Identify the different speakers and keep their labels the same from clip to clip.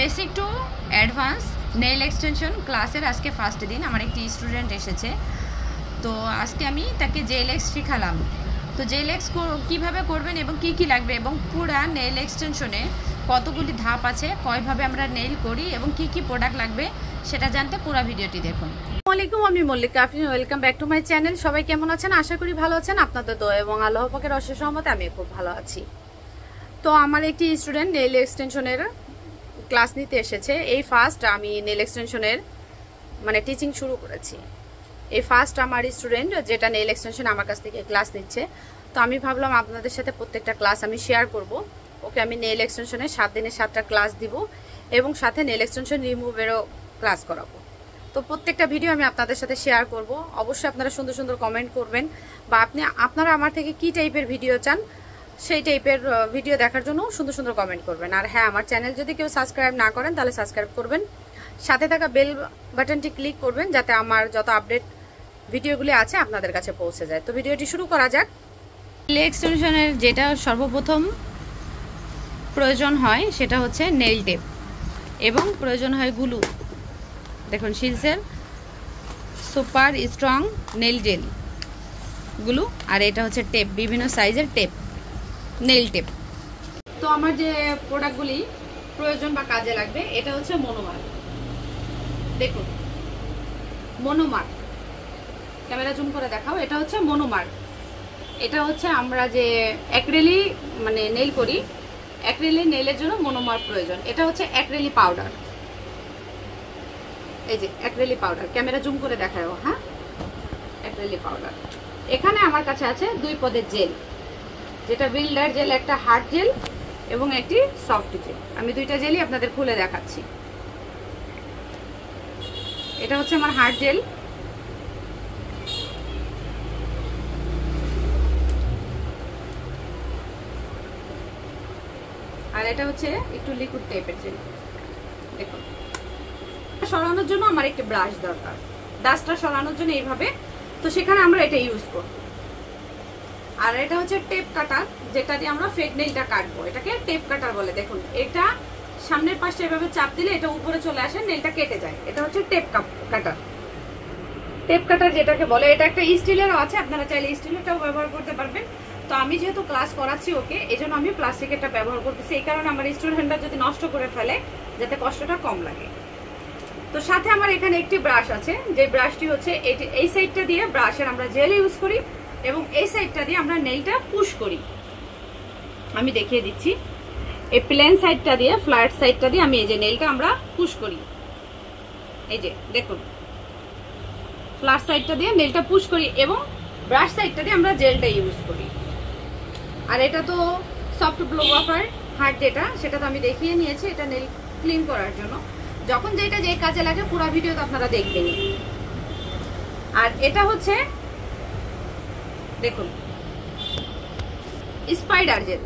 Speaker 1: Basic to advance nail extension ক্লাসের আজকে first দিন। আমার একটি স্টুডেন্ট এসেছে, তো আজকে আমি তাকে জেএলএক্স শেখালাম। তো জেএলএক্স কীভাবে করবেন এবং কি কি লাগবে এবং পুরা নেইল এক্সটেনশনে কতগুলি ধাপ আছে, কয়ভাবে আমরা নেইল করি এবং কি কি প্রোডাক্ট লাগবে সেটা জানতে পুরো ভিডিওটি দেখুন।
Speaker 2: আসসালামু আলাইকুম, আমি মল্লিকা। আপনি welcome back to my channel. সবাই কেমন আছেন? আশা করি ভালো আছেন। আপনাদের দোয়া এবং আল্লাহ পাকের অশেষ রহমতে আমি খুব ভালো আছি। তো আমার একটি স্টুডেন্ট নেইল এক্সটেনশনের ক্লাস নিতে এসেছে। এই ফার্স্ট আমি নেইল এক্সটেনশনের টিচিং শুরু করেছি। এই ফার্স্ট আমার স্টুডেন্ট যেটা নেইল এক্সটেনশন আমার কাছ থেকে ক্লাস নিচ্ছে। তো আমি ভাবলাম আপনাদের সাথে প্রত্যেকটা ক্লাস আমি শেয়ার করব। ওকে আমি নেইল এক্সটেনশনের 7 দিনে 7টা ক্লাস দিব এবং সাথে নেইল এক্সটেনশন রিমুভেরও ক্লাস করাবো। তো প্রত্যেকটা ভিডিও আমি আপনাদের সাথে শেয়ার করব। অবশ্যই আপনারা সুন্দর সুন্দর কমেন্ট করবেন বা আপনারা আমার থেকে কি টাইপের ভিডিও চান সেই টাইপের ভিডিও দেখার জন্য সুন্দর সুন্দর কমেন্ট করবেন। আর হ্যাঁ, আমার চ্যানেল যদি কেউ সাবস্ক্রাইব না করেন তাহলে সাবস্ক্রাইব করবেন, সাথে থাকা বেল বাটনটি ক্লিক করবেন যাতে আমার যত আপডেট ভিডিওগুলি আছে আপনাদের কাছে পৌঁছে যায়। তো ভিডিওটি শুরু করা যাক।
Speaker 1: নেইল এক্সটেনশনের যেটা সর্বপ্রথম প্রয়োজন হয় সেটা হচ্ছে নেইল টেপ এবং প্রয়োজন হয় গ্লু। দেখুন শিলসের super strong nail gel glue, আর এটা হচ্ছে টেপ, বিভিন্ন সাইজের টেপ, নেইল টেপ।
Speaker 2: তো আমার যে প্রোডাক্টগুলি প্রয়োজন বা কাজে লাগবে এটা হচ্ছে মনোমার। দেখুন মনোমার, ক্যামেরা জুম করে দেখাও। এটা হচ্ছে মনোমার। এটা হচ্ছে আমরা যে অ্যাক্রিলি নেইল করি, অ্যাক্রিলি নেইলের জন্য মনোমার প্রয়োজন। এটা হচ্ছে অ্যাক্রিলি পাউডার। এই যে অ্যাক্রিলি পাউডার, ক্যামেরা জুম করে দেখাও। হ্যাঁ, অ্যাক্রিলি পাউডার। এখানে আমার কাছে আছে 2 পদের জেল, যেটা বিল্ডার জেল, একটা হার্ড জেল এবং একটি সফট জেল। আমি 2টা জেলই আপনাদের খুলে দেখাচ্ছি। এটা হচ্ছে আমার হার্ড জেল, আর এটা হচ্ছে একটু লিকুইড টাইপের জেল। দেখুন, সরানোর জন্য আমার একটি ব্রাশ দরকার, ডাস্টটা সরানোর জন্য এইভাবে। তো সেখানে আমরা এটা ইউজ করব। আর এটা হচ্ছে টেপ কাটার, যেটা দিয়ে আমরা ফেক নেইলটা কাটবো। এটাকে টেপ কাটার বলে। দেখুন, এটা সামনের পাশে এভাবে চাপ দিলে এটা উপরে চলে আসে, নেইলটা কেটে যায়। এটা হচ্ছে টেপ কাটার। টেপ কাটার যেটাকে বলে, এটা একটা স্টিলেরও আছে, আপনারা চাইলে স্টিলেরটাও ব্যবহার করতে পারবেন। তো আমি যেহেতু ক্লাস করাচ্ছি ওকে, এই জন্য আমি প্লাস্টিকেরটা ব্যবহার করতেছি। এই কারণে আমার স্টুডেন্টরা যদি নষ্ট করে ফেলে যাতে কষ্টটা কম লাগে। তো সাথে আমার এখানে একটি ব্রাশ আছে, যে ব্রাশটি হচ্ছে এই সাইডটা দিয়ে ব্রাশের আমরা জেল ইউজ করি এবং এই সাইডটা দিয়ে আমরা নেইলটা পুশ করি। আমি দেখিয়ে দিচ্ছি। এই প্লেন সাইডটা দিয়ে, ফ্ল্যাট সাইডটা দিয়ে আমি এই যে নেইলটা আমরা পুশ করি। এই যে দেখুন, ফ্ল্যাট সাইডটা দিয়ে নেইলটা পুশ করি এবং ব্রাশ সাইডটা দিয়ে আমরা জেলটা ইউজ করি। আর এটা তো সফট ব্লো ওয়াফার হার্ড যেটা, সেটা তো আমি দেখিয়ে নিয়েছি। এটা নেইল ক্লিন করার জন্য, যখন যেটা যে কাজে লাগে পুরো ভিডিও তো আপনারা দেখবেন। আর এটা হচ্ছে দেখুন স্পাইডার জেল।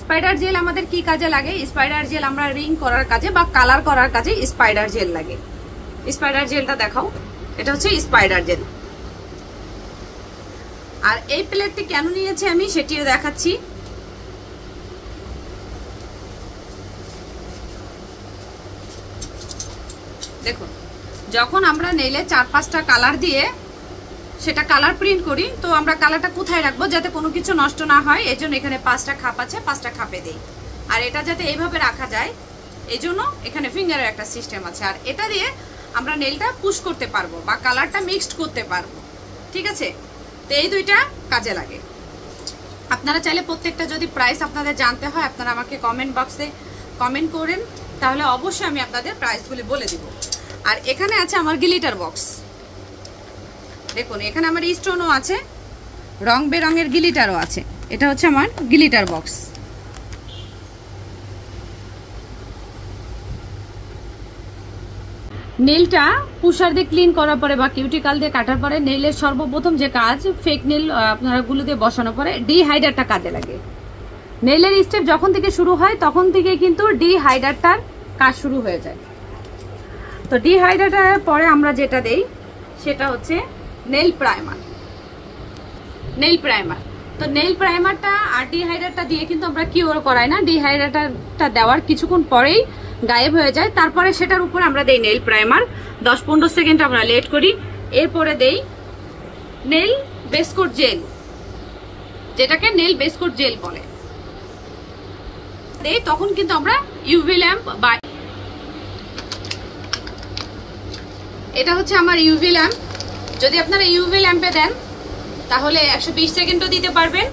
Speaker 2: স্পাইডার জেল আমাদের কি কাজে লাগে? স্পাইডার জেল আমরা রিং করার কাজে বা কালার করার কাজে স্পাইডার জেল লাগে। স্পাইডার জেলটা দেখাও। এটা হচ্ছে স্পাইডার জেল। আর এই প্লেটটি কেন নিয়েছি আমি সেটিও দেখাচ্ছি। দেখুন, যখন আমরা নেইলে 4-5টা কালার দিয়ে সেটা কালার প্রিন্ট করি, তো আমরা কালারটা কোথায় রাখবো যাতে কোনো কিছু নষ্ট না হয়, এই জন্য এখানে 5টা খাপ আছে, 5টা খাপে দেই। আর এটা যাতে এইভাবে রাখা যায় এই জন্য এখানে ফিঙ্গারের একটা সিস্টেম আছে। আর এটা দিয়ে আমরা নেইলটা পুশ করতে পারবো বা কালারটা মিক্সড করতে পারবো। ঠিক আছে? তো এই 2টা কাজে লাগে। আপনারা চাইলে প্রত্যেকটা যদি প্রাইস আপনাদের জানতে হয় আপনারা আমাকে কমেন্ট বক্সে কমেন্ট করেন, তাহলে অবশ্যই আমি আপনাদের প্রাইসগুলি বলে দিব। আর এখানে আছে আমার গ্লিটার বক্স। দেখুন, এখানে আমার স্টোনও আছে, রং বেরঙের গ্লিটারও আছে। এটা হচ্ছে আমার গ্লিটার বক্স। নেইলটা পুষার দিয়ে ক্লিন করার পরে বা কিউটিকাল দিয়ে কাটার পরে নেইলের সর্বপ্রথম যে কাজ, ফেক নেইল আপনারা গুলো দিয়ে বসানোর পরে ডিহাইডারটা কাজে লাগে। নেইলের স্টেপ যখন থেকে শুরু হয় তখন থেকে কিন্তু ডিহাইডারটার কাজ শুরু হয়ে যায়। তো ডিহাইডারটার পরে আমরা যেটা দেই সেটা হচ্ছে নেইল প্রাইমার। নেইল প্রাইমার তো নেইল প্রাইমারটা আর ডিহাইডারটা দিয়ে কিন্তু আমরা কিওর করাই না। ডিহাইডারটা দেওয়ার কিছুক্ষণ পরেই গায়েব হয়ে যায়। তারপরে সেটার উপর আমরা দেই নেল প্রাইমার, 10-15 সেকেন্ড আমরা লেট করি। এরপরে দেই নেল বেস কোট জেল, যেটাকে নেল বেস কোট জেল বলে। দেই তখন কিন্তু আমরা ইউভি ল্যাম্প বা এটা হচ্ছে আমার ইউভি ল্যাম্প। যদি আপনারা ইউভি ল্যাম্পে দেন তাহলে 120 সেকেন্ডও দিতে পারবেন,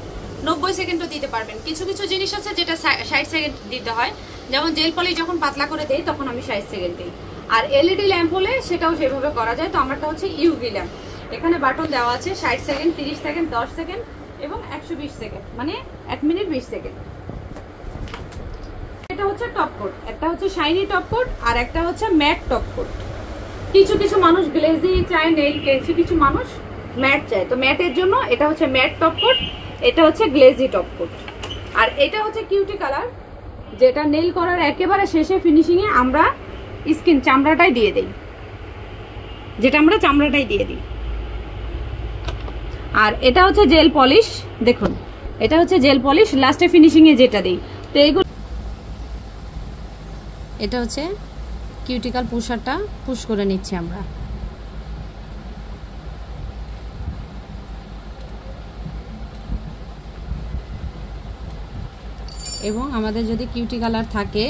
Speaker 2: 90 সেকেন্ডও দিতে পারবেন। কিছু কিছু জিনিস আছে যেটা 60 সেকেন্ড দিতে হয়, যেমন জেল পলিশ যখন পাতলা করে দেই তখন আমি 60 সেকেন্ড দিই। আর এলইডি ল্যাম্প হলে সেটাও সেভাবে করা যায়। তো আমারটা হচ্ছে ইউভি ল্যাম্প। এখানে বাটন দেওয়া আছে 60 সেকেন্ড, 30 সেকেন্ড, 10 সেকেন্ড এবং 120 সেকেন্ড, মানে 1 মিনিট 20 সেকেন্ড। এটা হচ্ছে টপ কোট, একটা হচ্ছে শাইনি টপ কোট আর একটা হচ্ছে ম্যাট টপ কোট। কিছু কিছু মানুষ গ্লেজি চায়, নেল কিছু কিছু মানুষ ম্যাট চায়। তো ম্যাটের জন্য এটা হচ্ছে ম্যাট টপ কোট, এটা হচ্ছে গ্লেজি টপ কোট। আর এটা হচ্ছে কিউটি কালার, যেটা নেল করার একেবারে শেষে ফিনিশিং এ আমরা স্কিন চামড়াটাই দিয়ে দেই, যেটা আমরা চামড়াটাই দিয়ে দিই। আর এটা হচ্ছে জেল পলিশ, দেখুন এটা হচ্ছে জেল পলিশ লাস্টে ফিনিশিং এ যেটা দেই। তো এইগুলো,
Speaker 1: এটা হচ্ছে কিউটিক্যাল পুশারটা পুশ করে নিচ্ছি আমরা। এবং আমাদের যদি কিউটি কালার থাকে,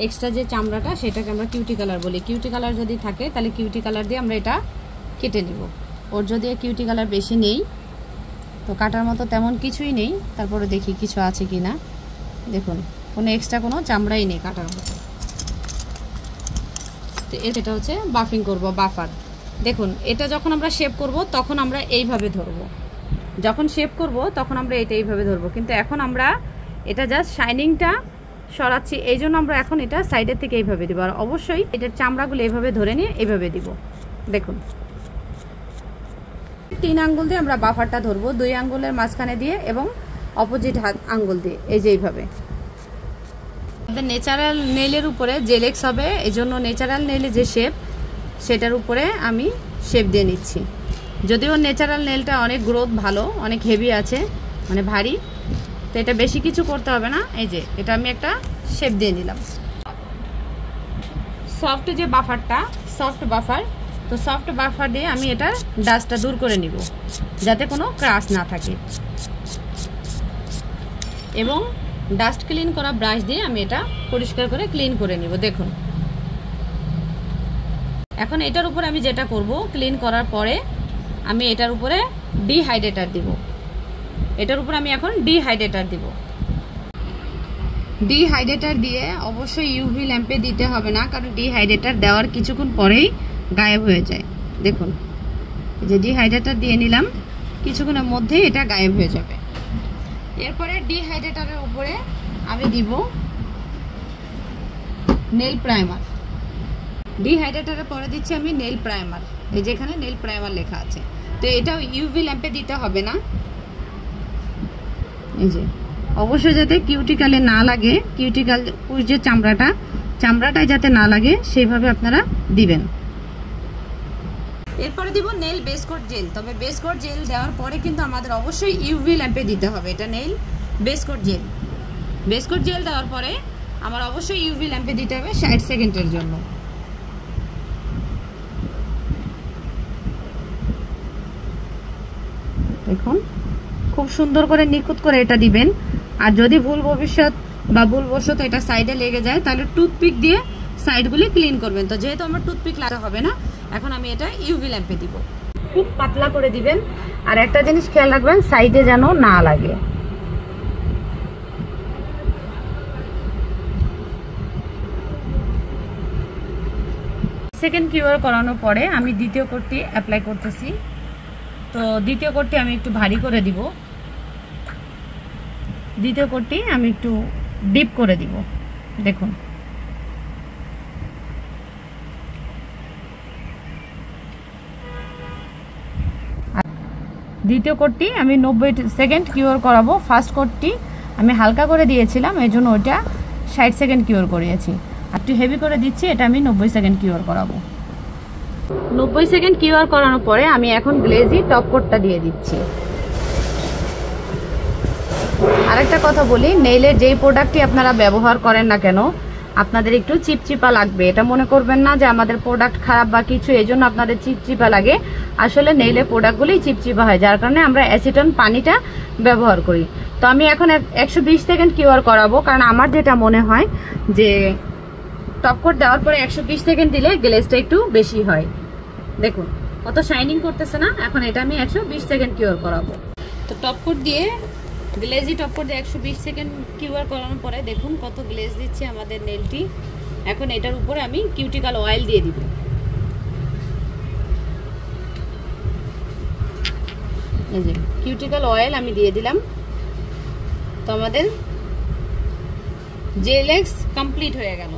Speaker 1: এক্সট্রা যে চামড়াটা সেটাকে আমরা কিউটি কালার বলি। কিউটি কালার যদি থাকে তাহলে কিউটি কালার দিয়ে আমরা এটা কেটে নিব। ওর যদি কিউটি কালার বেশি নেই, তো কাটার মতো তেমন কিছুই নেই, তারপরে দেখি কিছু আছে কি না। দেখুন কোনো এক্সট্রা কোনো চামড়াই নেই কাটার মতো। তো এটা হচ্ছে বাফিং করব, বাফার। দেখুন এটা যখন আমরা শেপ করব তখন আমরা এইভাবে ধরবো, যখন শেপ করব তখন আমরা এটা এইভাবে ধরবো। কিন্তু এখন আমরা এটা জাস্ট শাইনিংটা সরাচ্ছি, এই জন্য আমরা এখন এটা সাইডের থেকে এইভাবে দিব। আর অবশ্যই এটার চামড়াগুলো এইভাবে ধরে নিয়ে এইভাবে দিব। দেখুন 3 আঙ্গুল দিয়ে আমরা বাফারটা ধরবো, 2 আঙ্গুলের মাঝখানে দিয়ে এবং অপোজিট হাত আঙ্গুল দিয়ে, এই যে এইভাবে। আমাদের ন্যাচারাল নেইলের উপরে জেলেক্স হবে, এই জন্য ন্যাচারাল নেইলে যে শেপ সেটার উপরে আমি শেপ দিয়ে নিচ্ছি। যদিও ন্যাচারাল নেইলটা অনেক গ্রোথ ভালো, অনেক হেভি আছে, মানে ভারী, তো এটা বেশি কিছু করতে হবে না। এই যে এটা আমি একটা শেপ দিয়ে নিলাম। সফট যে বাফারটা, সফট বাফার, তো সফট বাফার দিয়ে আমি এটা ডাস্টটা দূর করে নিব যাতে কোনো ক্রাশ না থাকে। এবং ডাস্ট ক্লিন করা ব্রাশ দিয়ে আমি এটা পরিষ্কার করে ক্লিন করে নিব। দেখুন এখন এটার উপরে আমি যেটা করব, ক্লিন করার পরে আমি এটার উপরে ডিহাইড্রেটার দিব। এটার উপরে আমি এখন ডিহাইড্রেটার দিব। ডিহাইড্রেটার দিয়ে অবশ্যই ইউভি ল্যাম্পে দিতে হবে না, কারণ ডিহাইড্রেটার দেওয়ার কিছুক্ষণ পরেই গায়েব হয়ে যায়। দেখুন এই যে ডিহাইড্রেটার দিয়ে নিলাম, কিছুক্ষণের মধ্যেই এটা গায়েব হয়ে যাবে। এরপরে ডিহাইড্রেটারের উপরে আমি দিব নেল প্রাইমার। ডিহাইড্রেটারের পরে দিচ্ছি আমি নেল প্রাইমার, এই যেখানে নেল প্রাইমার লেখা আছে। তো এটাও ইউভি ল্যাম্পে দিতে হবে না। এই যে অবশ্যই যাতে কিউটিক্যালে না লাগে, কিউটিক্যাল যে চামড়াটায় যাতে না লাগে সেইভাবে আপনারা দিবেন। এরপরে দিব নেল বেস কোট জেল। তবে বেস কোট জেল দেওয়ার পরে কিন্তু আমাদের অবশ্যই ইউভি ল্যাম্পে দিতে হবে। এটা nail base coat gel. Base coat gel দেওয়ার পরে আমার অবশ্যই ইউভি ল্যাম্পে দিতে হবে 60 সেকেন্ডের জন্য। দেখুন খুব সুন্দর করে নিখুঁত করে এটা দিবেন। আর যদি ভুলবশত এটা সাইডে লেগে যায় তাহলে টুথপিক দিয়ে সাইডগুলি ক্লিন করবেন। তো যেহেতু আমার টুথপিক লাগাতে হবে না, এখন আমি এটা ইউভি ল্যাম্পে দিব। খুব পাতলা করে দিবেন। আর একটা জিনিস খেয়াল রাখবেন, সাইডে যেন না লাগে। সেকেন্ড কিউআর করানোর পরে আমি দ্বিতীয় কোটটি অ্যাপ্লাই করতেছি। তো দ্বিতীয় কোটটি আমি একটু ভারী করে দিব। দ্বিতীয় কোটটি আমি একটু ডিপ করে দিব। দেখুন দ্বিতীয় কোটটি আমি 90 সেকেন্ড কিউর করাবো। ফার্স্ট কোটটি আমি হালকা করে দিয়েছিলাম, এই জন্য ওইটা 60 সেকেন্ড কিউর করিয়েছি। একটু হেভি করে দিচ্ছি, এটা আমি 90 সেকেন্ড কিউর করাবো। 90 সেকেন্ড কিউর করানোর পরে আমি এখন গ্লেজি টপ কোটটা দিয়ে দিচ্ছি। আরেকটা কথা বলি, নেইলের যেই প্রোডাক্টটি আপনারা ব্যবহার করেন না কেন, আপনাদের একটু চিপচিপা লাগবে। এটা মনে করবেন না যে আমাদের প্রোডাক্ট খারাপ বা কিছু, এই জন্য আপনাদের চিপচিপা লাগে। আসলে নেইলের প্রোডাক্টগুলোই চিপচিপা হয়, যার কারণে আমরা অ্যাসিটন পানিটা ব্যবহার করি। তো আমি এখন 120 সেকেন্ড কিউআর করাবো, কারণ আমার যেটা মনে হয় যে টপ কোট দেওয়ার পরে 120 সেকেন্ড দিলে গ্লেজটা একটু বেশি হয়। দেখুন কত শাইনিং করতেছে না। এখন এটা আমি 120 সেকেন্ড কিউআর করাবো। তো টপ কোট দিয়ে গ্লেজি টপ কোট দিয়ে 120 সেকেন্ড কিউআর করানোর পরে দেখুন কত গ্লেজ দিচ্ছে আমাদের নেলটি। এখন এটার উপরে আমি কিউটিক্যাল অয়েল দিয়ে দিব। এই যে কিউটিক্যাল অয়েল আমি দিয়ে দিলাম। তো আমাদের জেল এক্স কমপ্লিট হয়ে গেল।